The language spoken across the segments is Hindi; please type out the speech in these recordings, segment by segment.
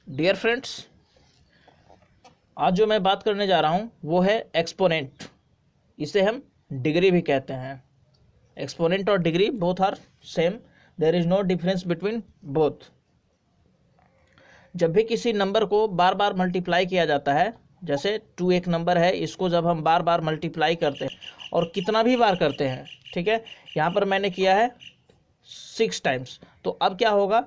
डियर फ्रेंड्स, आज जो मैं बात करने जा रहा हूँ वो है एक्सपोनेंट। इसे हम डिग्री भी कहते हैं। एक्सपोनेंट और degree both are same, there is no difference between both. जब भी किसी नंबर को बार बार मल्टीप्लाई किया जाता है, जैसे 2 एक नंबर है, इसको जब हम बार बार मल्टीप्लाई करते हैं और कितना भी बार करते हैं, ठीक है, यहाँ पर मैंने किया है 6 टाइम्स, तो अब क्या होगा,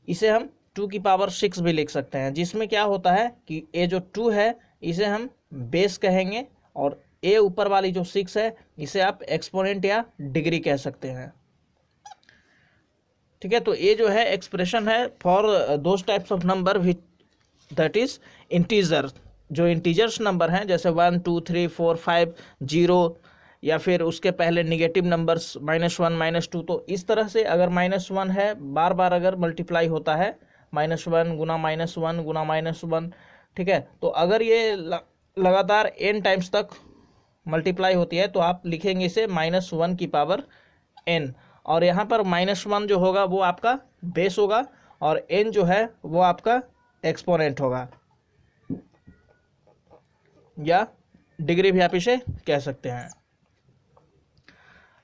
इसे हम 2 की पावर 6 भी लिख सकते हैं, जिसमें क्या होता है कि ये जो 2 है इसे हम बेस कहेंगे और ए ऊपर वाली जो 6 है इसे आप एक्सपोनेंट या डिग्री कह सकते हैं। ठीक है, तो ये जो है एक्सप्रेशन है for those types of number which that is integer. जो इंटीजर्स नंबर हैं जैसे 1 2 3 4 5 0 या फिर उसके पहले निगेटिव नंबर्स -1 -2, तो इस तरह से अगर -1 है बार बार अगर मल्टीप्लाई होता है, -1 गुना -1 गुना -1, ठीक है, तो अगर ये लगातार n टाइम्स तक मल्टीप्लाई होती है तो आप लिखेंगे इसे -1 की पावर n, और यहाँ पर -1 जो होगा वो आपका बेस होगा और n जो है वो आपका एक्सपोनेंट होगा, या डिग्री भी आप इसे कह सकते हैं।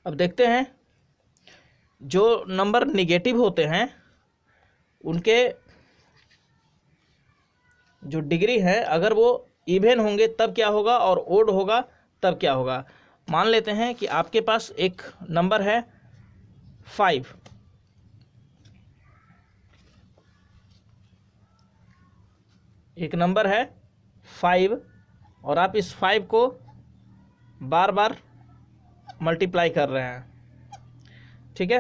अब देखते हैं, जो नंबर निगेटिव होते हैं उनके जो डिग्री है अगर वो इवन होंगे तब क्या होगा और ओड होगा तब क्या होगा। मान लेते हैं कि आपके पास एक नंबर है 5, एक नंबर है 5 और आप इस 5 को बार बार मल्टीप्लाई कर रहे हैं, ठीक है।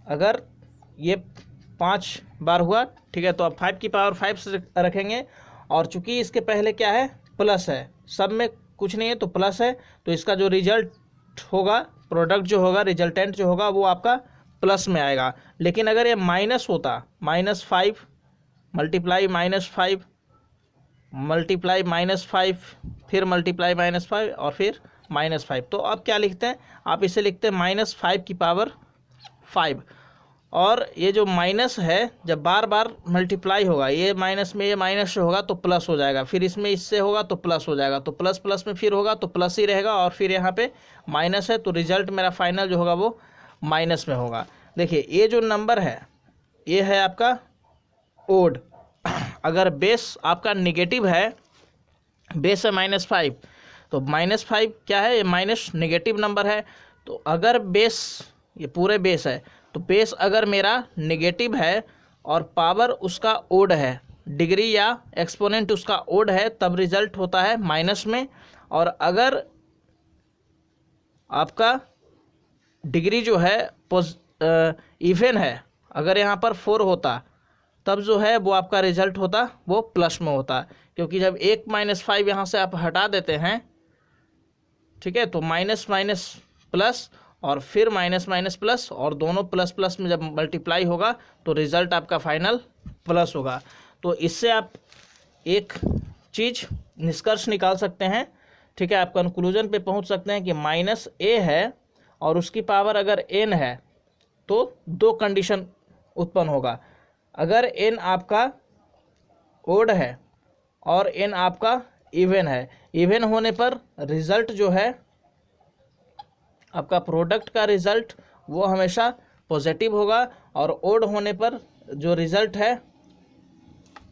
अगर ये 5 बार हुआ, ठीक है, तो आप 5 की पावर 5 से रखेंगे और चूंकि इसके पहले क्या है, प्लस है, सब में कुछ नहीं है तो प्लस है, तो इसका जो रिजल्ट होगा, प्रोडक्ट जो होगा, रिजल्टेंट जो होगा वो आपका प्लस में आएगा। लेकिन अगर ये माइनस होता, -5 मल्टीप्लाई -5 मल्टीप्लाई -5 फिर मल्टीप्लाई -5 और फिर -5, तो अब क्या लिखते हैं, आप इसे लिखते हैं -5 की पावर 5। और ये जो माइनस है जब बार बार मल्टीप्लाई होगा, ये माइनस में ये माइनस से होगा तो प्लस हो जाएगा, फिर इसमें इससे होगा तो प्लस हो जाएगा, तो प्लस प्लस में फिर होगा तो प्लस ही रहेगा, और फिर यहाँ पे माइनस है तो रिजल्ट मेरा फाइनल जो होगा वो माइनस में होगा। देखिए ये जो नंबर है ये है आपका ओड। अगर बेस आपका निगेटिव है, बेस है -5, तो -5 क्या है, ये माइनस निगेटिव नंबर है, तो अगर बेस, ये पूरे बेस है, तो बेस अगर मेरा नेगेटिव है और पावर उसका ओड है, डिग्री या एक्सपोनेंट उसका ओड है, तब रिजल्ट होता है माइनस में। और अगर आपका डिग्री जो है इवन है, अगर यहाँ पर 4 होता तब जो है वो आपका रिजल्ट होता वो प्लस में होता, क्योंकि जब 1 -5 यहाँ से आप हटा देते हैं, ठीक है, तो माइनस माइनस प्लस और फिर माइनस माइनस प्लस, और दोनों प्लस प्लस में जब मल्टीप्लाई होगा तो रिजल्ट आपका फाइनल प्लस होगा। तो इससे आप एक चीज़ निष्कर्ष निकाल सकते हैं, ठीक है, आप कंक्लूजन पे पहुंच सकते हैं कि -a है और उसकी पावर अगर n है तो 2 कंडीशन उत्पन्न होगा। अगर n आपका ओड है और n आपका इवन है, इवन होने पर रिजल्ट जो है आपका प्रोडक्ट का रिजल्ट वो हमेशा पॉजिटिव होगा, और ओड होने पर जो रिजल्ट है,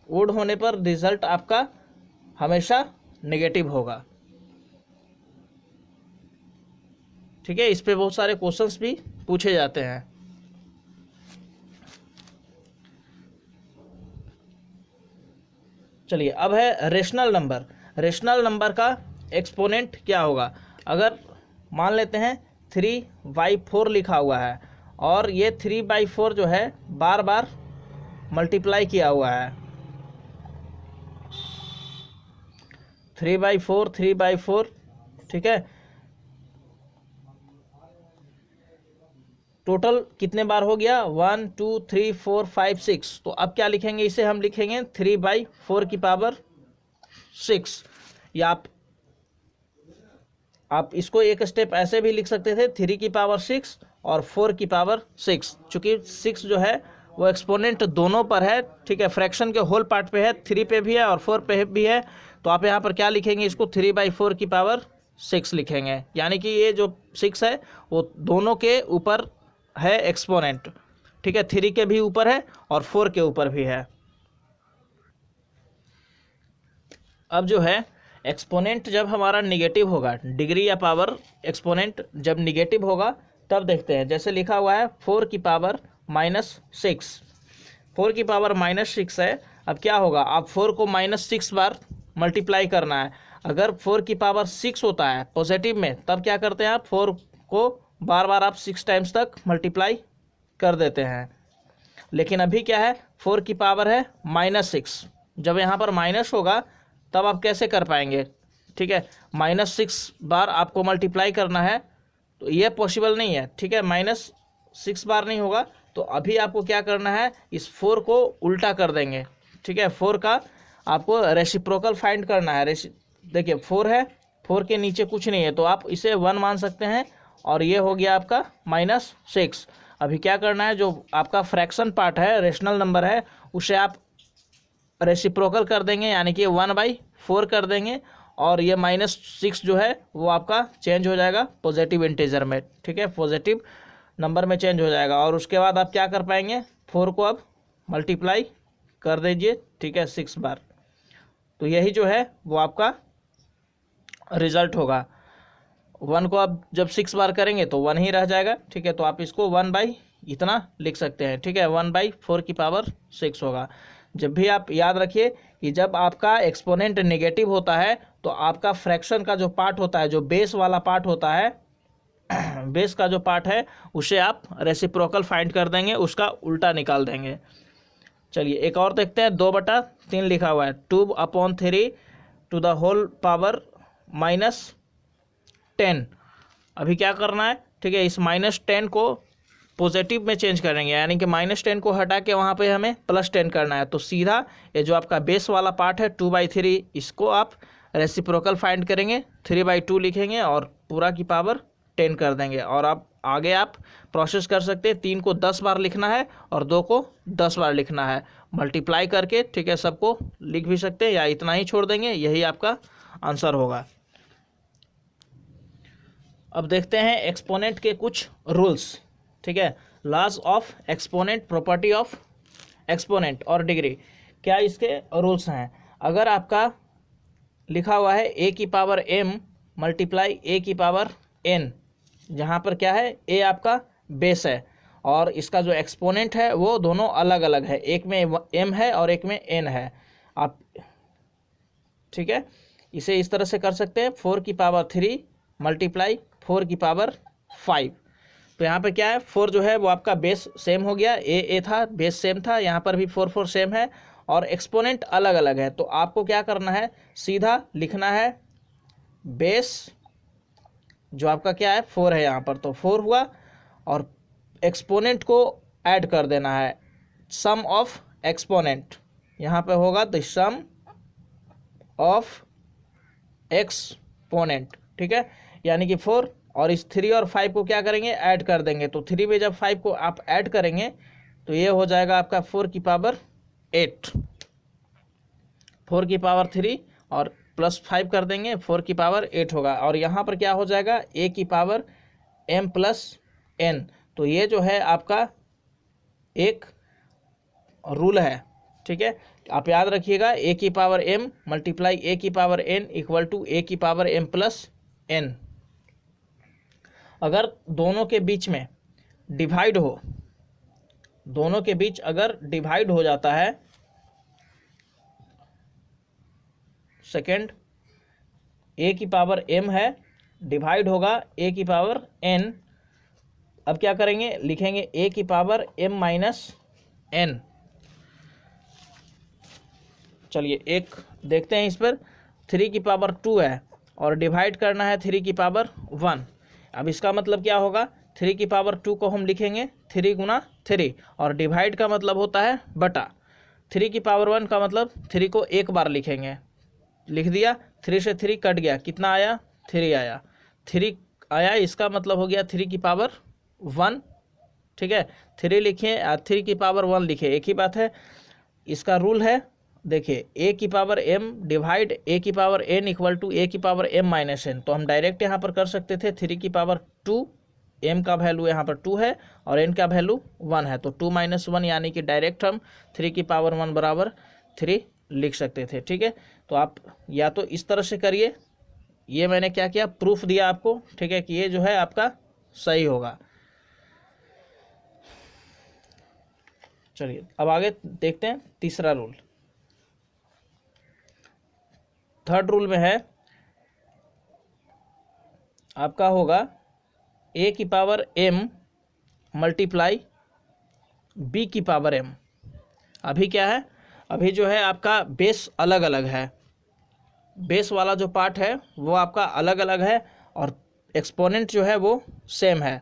ओड होने पर रिजल्ट आपका हमेशा नेगेटिव होगा। ठीक है, इस पे बहुत सारे क्वेश्चंस भी पूछे जाते हैं। चलिए, अब है रेशनल नंबर। रेशनल नंबर का एक्सपोनेंट क्या होगा। अगर मान लेते हैं 3/4 लिखा हुआ है और ये 3/4 जो है बार बार मल्टीप्लाई किया हुआ है, 3/4 3/4, ठीक है, टोटल कितने बार हो गया, 1 2 3 4 5 6, तो अब क्या लिखेंगे, इसे हम लिखेंगे 3/4 की पावर 6, या आप इसको एक स्टेप ऐसे भी लिख सकते थे, 3 की पावर 6 और 4 की पावर 6, चूँकि 6 जो है वो एक्सपोनेंट दोनों पर है, ठीक है, फ्रैक्शन के होल पार्ट पे है, 3 पे भी है और 4 पे भी है। तो आप यहाँ पर क्या लिखेंगे, इसको 3/4 की पावर 6 लिखेंगे, यानी कि ये जो 6 है वो दोनों के ऊपर है एक्सपोनेंट, ठीक है, 3 के भी ऊपर है और 4 के ऊपर भी है। अब जो है एक्सपोनेंट जब हमारा निगेटिव होगा, डिग्री या पावर एक्सपोनेंट जब निगेटिव होगा तब देखते हैं। जैसे लिखा हुआ है 4 की पावर -6, 4 की पावर -6 है। अब क्या होगा, आप 4 को -6 बार मल्टीप्लाई करना है। अगर 4 की पावर 6 होता है पॉजिटिव में, तब क्या करते हैं आप 4 को बार बार आप 6 टाइम्स तक मल्टीप्लाई कर देते हैं। लेकिन अभी क्या है, 4 की पावर है -6, जब यहाँ पर माइनस होगा तब आप कैसे कर पाएंगे, ठीक है, -6 बार आपको मल्टीप्लाई करना है तो ये पॉसिबल नहीं है, ठीक है, -6 बार नहीं होगा। तो अभी आपको क्या करना है, इस 4 को उल्टा कर देंगे, ठीक है, 4 का आपको रेसिप्रोकल फाइंड करना है। देखिए 4 है, 4 के नीचे कुछ नहीं है तो आप इसे 1 मान सकते हैं और ये हो गया आपका -6। अभी क्या करना है, जो आपका फ्रैक्शन पार्ट है, रेशनल नंबर है, उसे आप रेसिप्रोकल कर देंगे, यानी कि 1/4 कर देंगे और ये -6 जो है वो आपका चेंज हो जाएगा पॉजिटिव इंटीजर में, ठीक है, पॉजिटिव नंबर में चेंज हो जाएगा। और उसके बाद आप क्या कर पाएंगे, 4 को अब मल्टीप्लाई कर दीजिए, ठीक है, 6 बार। तो यही जो है वो आपका रिजल्ट होगा। 1 को आप जब 6 बार करेंगे तो 1 ही रह जाएगा, ठीक है, तो आप इसको 1 इतना लिख सकते हैं, ठीक है, 1/4 की पावर 6 होगा। जब भी आप याद रखिए कि जब आपका एक्सपोनेंट नेगेटिव होता है तो आपका फ्रैक्शन का जो पार्ट होता है, जो बेस वाला पार्ट होता है, बेस का जो पार्ट है उसे आप रेसिप्रोकल फाइंड कर देंगे, उसका उल्टा निकाल देंगे। चलिए एक और देखते हैं, 2/3 लिखा हुआ है, 2/3 टू द होल पावर -10। अभी क्या करना है, ठीक है, इस -10 को पॉजिटिव में चेंज करेंगे, यानी कि -10 को हटा के वहाँ पे हमें +10 करना है। तो सीधा ये जो आपका बेस वाला पार्ट है 2/3, इसको आप रेसिप्रोकल फाइंड करेंगे, 3/2 लिखेंगे और पूरा की पावर 10 कर देंगे। और आगे आप प्रोसेस कर सकते हैं, 3 को 10 बार लिखना है और 2 को 10 बार लिखना है मल्टीप्लाई करके, ठीक है, सबको लिख भी सकते हैं या इतना ही छोड़ देंगे, यही आपका आंसर होगा। अब देखते हैं एक्सपोनेंट के कुछ रूल्स, ठीक है, laws of exponent, property of exponent और डिग्री, क्या इसके रूल्स हैं। अगर आपका लिखा हुआ है a की पावर m मल्टीप्लाई a की पावर n, जहाँ पर क्या है, a आपका बेस है और इसका जो एक्सपोनेंट है वो दोनों अलग अलग है, एक में m है और एक में n है, आप, ठीक है, इसे इस तरह से कर सकते हैं, 4 की पावर 3 मल्टीप्लाई 4 की पावर 5। तो यहाँ पे क्या है, 4 जो है वो आपका बेस सेम हो गया, ए था, बेस सेम था, यहाँ पर भी 4 सेम है और एक्सपोनेंट अलग अलग है। तो आपको क्या करना है, सीधा लिखना है बेस जो आपका क्या है 4 है यहाँ पर, तो 4 हुआ और एक्सपोनेंट को ऐड कर देना है, सम ऑफ एक्सपोनेंट यहाँ पे होगा, तो सम ऑफ एक्सपोनेंट, ठीक है, यानी कि 4 और इस 3 और 5 को क्या करेंगे, ऐड कर देंगे। तो 3 में जब 5 को आप ऐड करेंगे तो ये हो जाएगा आपका 4 की पावर 8, 4 की पावर 3 और +5 कर देंगे, 4 की पावर 8 होगा। और यहाँ पर क्या हो जाएगा, a की पावर m + n। तो ये जो है आपका एक रूल है, ठीक है, आप याद रखिएगा, a की पावर m मल्टीप्लाई a की power n equal to a की पावर m + n। अगर दोनों के बीच में डिवाइड हो, दोनों के बीच अगर डिवाइड हो जाता है, सेकेंड a की पावर m है, डिवाइड होगा a की पावर n, अब क्या करेंगे, लिखेंगे a की पावर m - n। चलिए एक देखते हैं इस पर, 3 की पावर 2 है और डिवाइड करना है 3 की पावर 1। अब इसका मतलब क्या होगा, 3 की पावर 2 को हम लिखेंगे 3 × 3 और डिवाइड का मतलब होता है बटा, 3 की पावर 1 का मतलब 3 को एक बार लिखेंगे, लिख दिया, 3 से 3 कट गया, कितना आया, 3 आया, 3 आया, इसका मतलब हो गया 3 की पावर 1 ठीक है, 3 लिखिए, 3 की पावर 1 लिखिए, एक ही बात है। इसका रूल है, देखिए a की पावर m डिवाइड a की power n equal to a की पावर m माइनस n। तो हम डायरेक्ट यहाँ पर कर सकते थे 3 की पावर 2, m का वैल्यू यहाँ पर 2 है और n का वैल्यू 1 है, तो 2 माइनस 1 यानी कि डायरेक्ट हम 3 की पावर 1 बराबर 3 लिख सकते थे। ठीक है, तो आप या तो इस तरह से करिए, ये मैंने क्या किया, प्रूफ दिया आपको, ठीक है, कि ये जो है आपका सही होगा। चलिए अब आगे देखते हैं तीसरा रूल। थर्ड रूल में है आपका होगा a की पावर m मल्टीप्लाई b की पावर m। अभी क्या है, अभी जो है आपका बेस अलग अलग है, बेस वाला जो पार्ट है वो आपका अलग अलग है और एक्सपोनेंट जो है वो सेम है।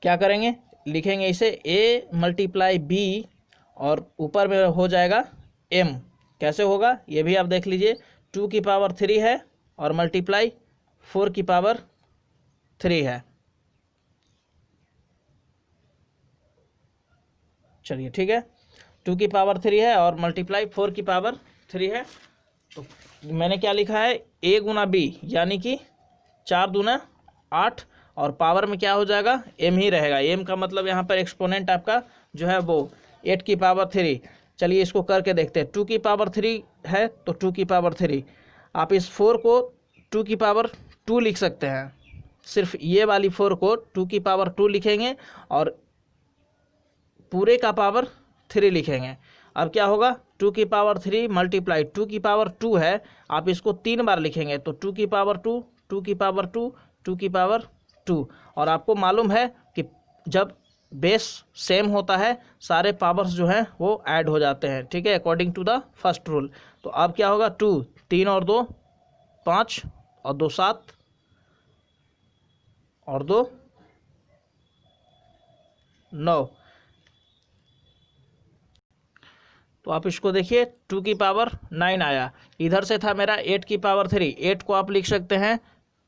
क्या करेंगे, लिखेंगे इसे a मल्टीप्लाई b और ऊपर में हो जाएगा m। कैसे होगा ये भी आप देख लीजिए, 2 की पावर 3 है और मल्टीप्लाई 4 की पावर 3 है। चलिए ठीक है, 2 की पावर 3 है और मल्टीप्लाई 4 की पावर 3 है। तो मैंने क्या लिखा है, a गुना b यानी कि 4 दूना 8 और पावर में क्या हो जाएगा, m ही रहेगा। m का मतलब यहाँ पर एक्सपोनेंट आपका जो है वो 8 की पावर 3। चलिए इसको करके देखते हैं, 2 की पावर 3 है तो 2 की पावर 3, आप इस 4 को 2 की पावर 2 लिख सकते हैं, सिर्फ ये वाली 4 को 2 की पावर 2 लिखेंगे और पूरे का पावर 3 लिखेंगे। अब क्या होगा, 2 की पावर 3 मल्टीप्लाई 2 की पावर 2 है, आप इसको 3 बार लिखेंगे तो 2 की पावर 2, 2 की पावर 2, 2 की पावर 2। और आपको मालूम है कि जब बेस सेम होता है सारे पावर्स जो हैं वो ऐड हो जाते हैं। ठीक है, according to the first rule. तो अब क्या होगा, 2 3 और 2 5 और 2 7 और 2 9। तो आप इसको देखिए, 2 की पावर 9 आया, इधर से था मेरा 8 की पावर 3, 8 को आप लिख सकते हैं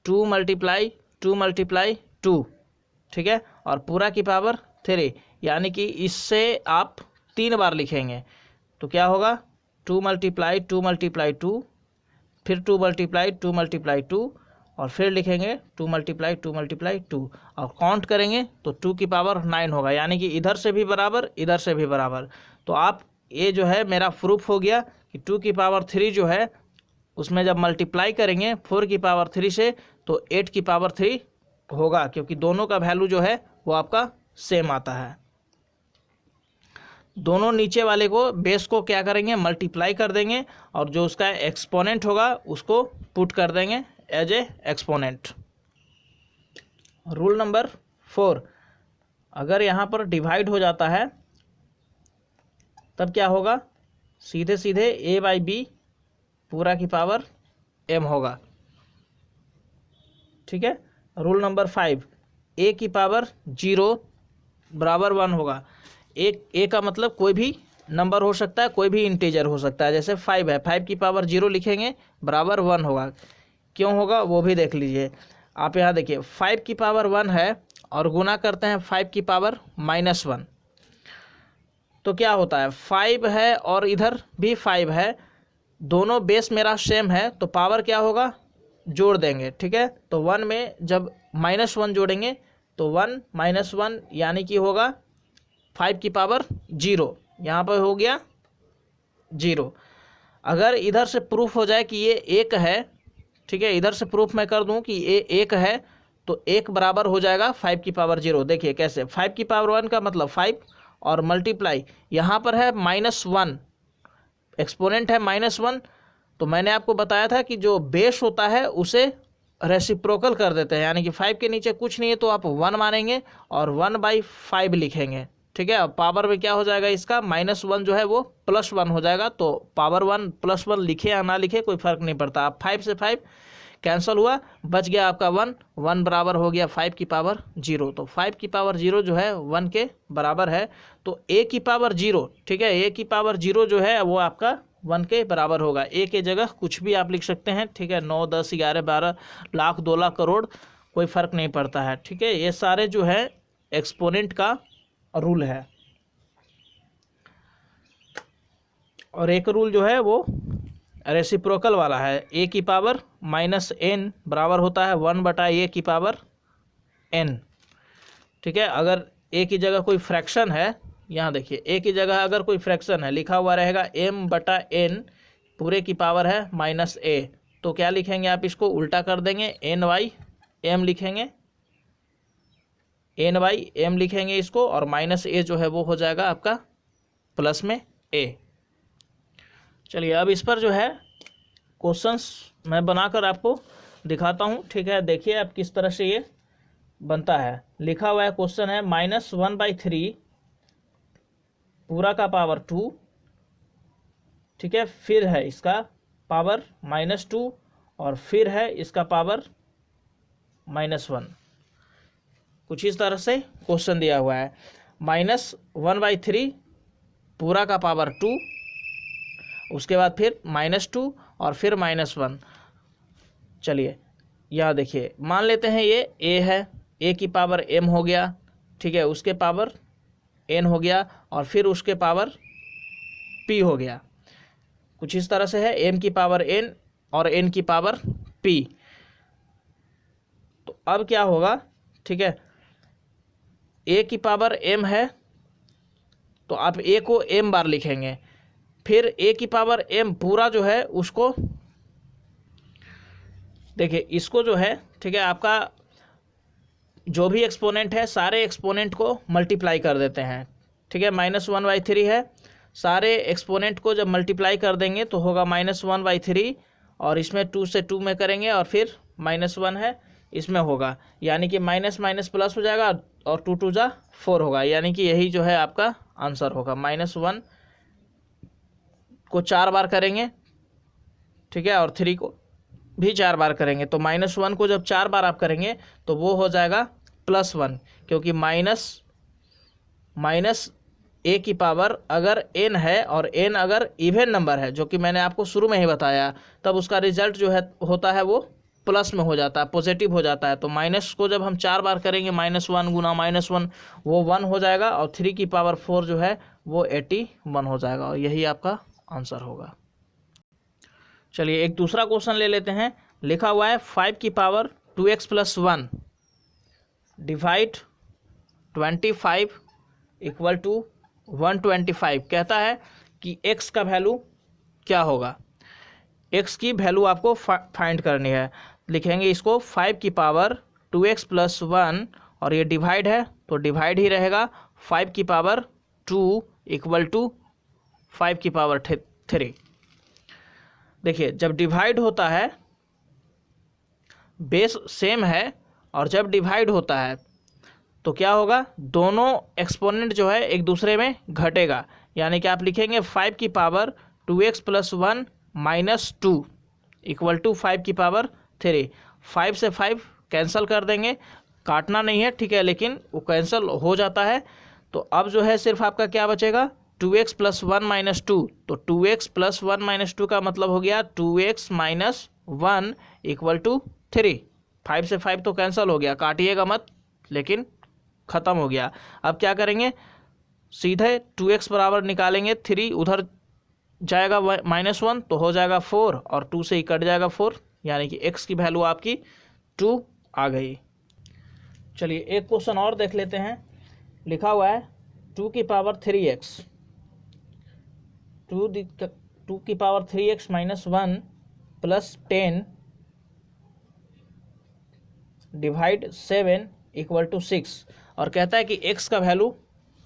2 मल्टीप्लाई 2 मल्टीप्लाई 2। ठीक है, और पूरा की पावर 3 यानी कि इससे आप 3 बार लिखेंगे तो क्या होगा, 2 मल्टीप्लाई 2 मल्टीप्लाई 2, फिर 2 मल्टीप्लाई 2 मल्टीप्लाई 2 और फिर लिखेंगे 2 मल्टीप्लाई 2 मल्टीप्लाई 2 और काउंट करेंगे तो 2 की पावर 9 होगा, यानी कि इधर से भी बराबर इधर से भी बराबर। तो आप ये जो है मेरा प्रूफ हो गया कि 2 की पावर 3 जो है उसमें जब मल्टीप्लाई करेंगे 4 की पावर 3 से तो 8 की पावर 3 होगा, क्योंकि दोनों का वैल्यू जो है वो आपका सेम आता है। दोनों नीचे वाले को बेस को क्या करेंगे, मल्टीप्लाई कर देंगे और जो उसका एक्सपोनेंट होगा उसको पुट कर देंगे as a exponent. Rule number 4, अगर यहाँ पर डिवाइड हो जाता है तब क्या होगा, सीधे सीधे a बाई बी पूरा की पावर m होगा। ठीक है, रूल नंबर 5, a की पावर 0 बराबर 1 होगा। a का मतलब कोई भी नंबर हो सकता है, कोई भी इंटीजर हो सकता है, जैसे 5 है, 5 की पावर 0 लिखेंगे बराबर 1 होगा। क्यों होगा वो भी देख लीजिए। आप यहाँ देखिए 5 की पावर 1 है और गुना करते हैं 5 की पावर -1 तो क्या होता है, 5 है और इधर भी 5 है, दोनों बेस मेरा सेम है तो पावर क्या होगा, जोड़ देंगे। ठीक है, तो 1 में जब -1 जोड़ेंगे तो 1 -1 यानी कि होगा 5 की पावर 0, यहाँ पर हो गया 0। अगर इधर से प्रूफ हो जाए कि ये 1 है, ठीक है, इधर से प्रूफ मैं कर दूं कि ये 1 है तो 1 बराबर हो जाएगा 5 की पावर 0। देखिए कैसे, 5 की पावर 1 का मतलब 5 और मल्टीप्लाई यहाँ पर है -1, एक्सपोनेंट है -1, तो मैंने आपको बताया था कि जो बेस होता है उसे रेसिप्रोकल कर देते हैं, यानी कि 5 के नीचे कुछ नहीं है तो आप 1 मानेंगे और 1/5 लिखेंगे। ठीक है, अब पावर में क्या हो जाएगा, इसका -1 जो है वो +1 हो जाएगा, तो पावर 1 +1 लिखे या ना लिखे कोई फर्क नहीं पड़ता। आप 5 से 5 कैंसिल हुआ, बच गया आपका 1, 1 बराबर हो गया 5 की पावर 0। तो 5 की पावर 0 जो है 1 के बराबर है, तो a की पावर 0, ठीक है, a की पावर 0 जो है वो आपका 1 के बराबर होगा। a के जगह कुछ भी आप लिख सकते हैं। ठीक है, 9 10 11 12 लाख 2 लाख करोड़ कोई फ़र्क नहीं पड़ता है। ठीक है, ये सारे जो है एक्सपोनेंट का रूल है। और एक रूल जो है वो रेसिप्रोकल वाला है, ए की पावर माइनस एन बराबर होता है 1/a की पावर n। ठीक है, अगर ए की जगह कोई फ्रैक्शन है, यहाँ देखिए ए की जगह अगर कोई फ्रैक्शन है, लिखा हुआ रहेगा m/n पूरे की पावर है -a, तो क्या लिखेंगे आप, इसको उल्टा कर देंगे, n/m लिखेंगे, n/m लिखेंगे इसको, और -a जो है वो हो जाएगा आपका प्लस में a। चलिए अब इस पर जो है क्वेश्चंस मैं बनाकर आपको दिखाता हूँ। ठीक है, देखिए आप किस तरह से ये बनता है। लिखा हुआ है, क्वेश्चन है -1/3 पूरा का पावर 2, ठीक है, फिर है इसका पावर -2 और फिर है इसका पावर -1। कुछ इस तरह से क्वेश्चन दिया हुआ है। -1/3 पूरा का पावर 2, उसके बाद फिर -2 और फिर -1। चलिए यहाँ देखिए, मान लेते हैं ये a है, a की पावर m हो गया, ठीक है, उसके पावर n हो गया और फिर उसके पावर p हो गया। कुछ इस तरह से है, m की पावर n और n की पावर p। तो अब क्या होगा, ठीक है, a की पावर m है तो आप a को m बार लिखेंगे, फिर a की पावर m पूरा जो है उसको देखिए, इसको जो है, ठीक है, आपका जो भी एक्सपोनेंट है सारे एक्सपोनेंट को मल्टीप्लाई कर देते हैं। ठीक है, -1/3 है, सारे एक्सपोनेंट को जब मल्टीप्लाई कर देंगे तो होगा -1/3, और इसमें 2 से 2 में करेंगे और फिर -1 है इसमें होगा, यानी कि माइनस माइनस प्लस हो जाएगा और 2 2 जा 4 होगा, यानी कि यही जो है आपका आंसर होगा। -1 को 4 बार करेंगे, ठीक है, और 3 को भी 4 बार करेंगे, तो -1 को जब 4 बार आप करेंगे तो वो हो जाएगा +1, क्योंकि माइनस a की पावर अगर n है और n अगर इवन नंबर है, जो कि मैंने आपको शुरू में ही बताया, तब उसका रिजल्ट जो है होता है वो प्लस में हो जाता है, पॉजिटिव हो जाता है। तो माइनस को जब हम 4 बार करेंगे, -1 गुना -1 वो 1 हो जाएगा, और 3 की पावर 4 जो है वो 81 हो जाएगा, और यही आपका आंसर होगा। चलिए एक दूसरा क्वेश्चन ले लेते हैं। लिखा हुआ है 5 की power 2x + 1 divide 25 equal to 125। कहता है कि x का वैल्यू क्या होगा। x की वैल्यू आपको फाइंड करनी है। लिखेंगे इसको 5 की पावर 2x + 1, और ये डिवाइड है तो डिवाइड ही रहेगा, 5 की पावर 2 इक्वल टू 5 की पावर 3। देखिए जब डिवाइड होता है बेस सेम है, और जब डिवाइड होता है तो क्या होगा, दोनों एक्सपोनेंट जो है एक दूसरे में घटेगा, यानी कि आप लिखेंगे 5 की पावर 2x + 1 - 2 इक्वल टू 5 की पावर 3। 5 से 5 कैंसिल कर देंगे, काटना नहीं है, ठीक है, लेकिन वो कैंसिल हो जाता है। तो अब जो है सिर्फ आपका क्या बचेगा, 2x + 1 - 2। तो 2x + 1 - 2 का मतलब हो गया 2x - 1 इक्वल टू 3। 5 से 5 तो कैंसिल हो गया, काटिएगा मत, लेकिन ख़त्म हो गया। अब क्या करेंगे, सीधे 2x बराबर निकालेंगे, 3 उधर जाएगा -1 तो हो जाएगा 4, और 2 से ही कट जाएगा 4, यानी कि x की वैल्यू आपकी 2 आ गई। चलिए एक क्वेश्चन और देख लेते हैं। लिखा हुआ है 2 की पावर 3x 2 की power 3x - 1 + 10 divide 7 equal to 6, और कहता है कि x का वैल्यू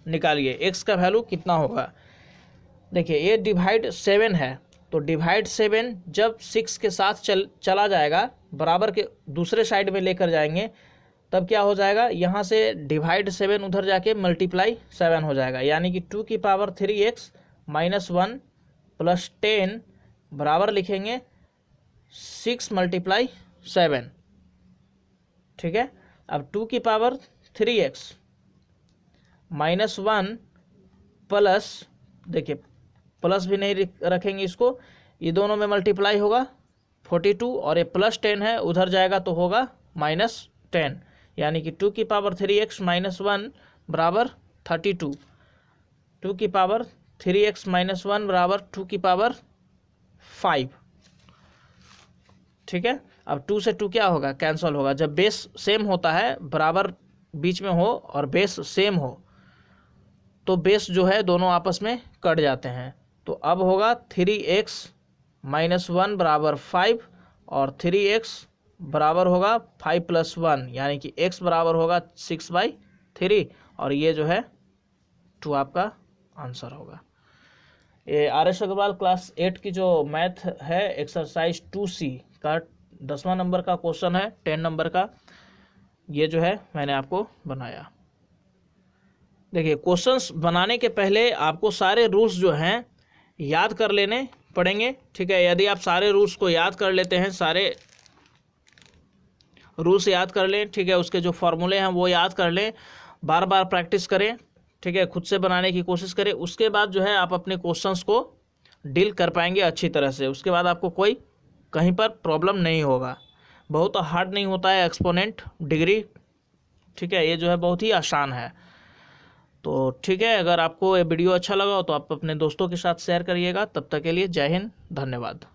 निकालिए। x का वैल्यू कितना होगा। देखिए ये डिवाइड 7 है, तो डिवाइड 7 जब 6 के साथ चला जाएगा, बराबर के दूसरे साइड में लेकर जाएंगे, तब क्या हो जाएगा, यहाँ से डिवाइड 7 उधर जाके मल्टीप्लाई 7 हो जाएगा, यानी कि 2 की पावर 3x - 1 + 10 बराबर लिखेंगे 6 × 7। ठीक है, अब 2 की पावर 3x - 1 प्लस, देखिए प्लस भी नहीं रखेंगे इसको, ये दोनों में मल्टीप्लाई होगा 42, और ये +10 है, उधर जाएगा तो होगा -10, यानी कि 2 की पावर 3x माइनस 1 बराबर 32। 2 की पावर 3x माइनस 1 बराबर 2 की पावर 5। ठीक है, अब 2 से 2 क्या होगा, कैंसल होगा। जब बेस सेम होता है, बराबर बीच में हो और बेस सेम हो, तो बेस जो है दोनों आपस में कट जाते हैं। तो अब होगा 3x माइनस 1 बराबर 5 और 3x बराबर होगा 5 प्लस 1, यानी कि x बराबर होगा 6/3 और ये जो है 2 आपका आंसर होगा। ये आर.एस. अग्रवाल क्लास 8 की जो मैथ है एक्सरसाइज 2C का 10वां नंबर का क्वेश्चन है, 10 नंबर का। ये जो है मैंने आपको बनाया। देखिए, क्वेश्चंस बनाने के पहले आपको सारे रूल्स जो हैं याद कर लेने पड़ेंगे। ठीक है, यदि आप सारे रूल्स को याद कर लेते हैं, सारे रूल्स याद कर लें, ठीक है, उसके जो फॉर्मूले हैं वो याद कर लें, बार बार प्रैक्टिस करें, ठीक है, खुद से बनाने की कोशिश करें। उसके बाद जो है आप अपने क्वेश्चंस को डील कर पाएंगे अच्छी तरह से। उसके बाद आपको कोई कहीं पर प्रॉब्लम नहीं होगा। बहुत हार्ड नहीं होता है एक्सपोनेंट डिग्री। ठीक है, ये जो है बहुत ही आसान है। तो ठीक है, अगर आपको ये वीडियो अच्छा लगा हो तो आप अपने दोस्तों के साथ शेयर करिएगा। तब तक के लिए जय हिंद, धन्यवाद।